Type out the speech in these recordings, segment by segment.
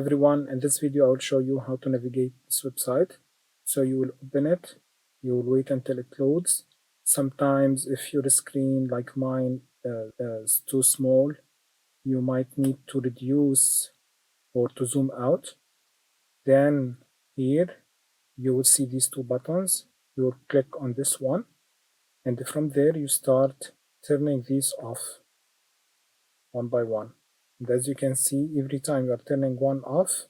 everyone, in this video I will show you how to navigate this website. So you will open it, you will wait until it loads. Sometimes if your screen like mine is too small, you might need to reduce or to zoom out. Then here you will see these two buttons. You will click on this one, and from there you start turning these off one by one. And as you can see, every time you are turning one off,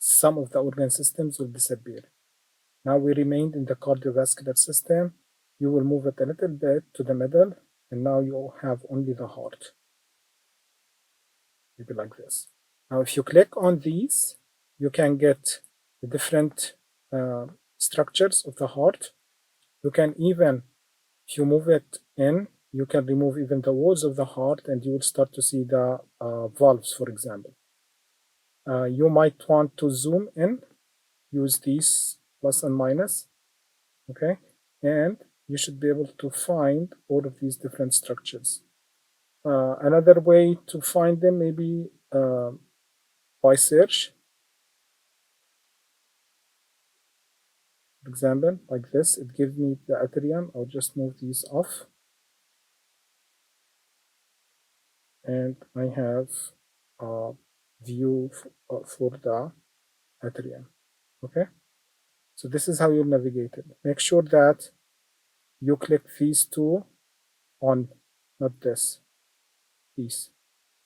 some of the organ systems will disappear. Now we remained in the cardiovascular system. You will move it a little bit to the middle, and now you have only the heart. Maybe like this. Now if you click on these, you can get the different structures of the heart. You can even, if you move it in, you can remove even the walls of the heart, and you will start to see the valves, for example. You might want to zoom in, use these plus and minus, okay? And you should be able to find all of these different structures. Another way to find them maybe by search. For example, like this, it gives me the atrium. I'll just move these off. And I have a view for the atrium. Okay, so this is how you navigate it. Make sure that you click these two on, not this, these.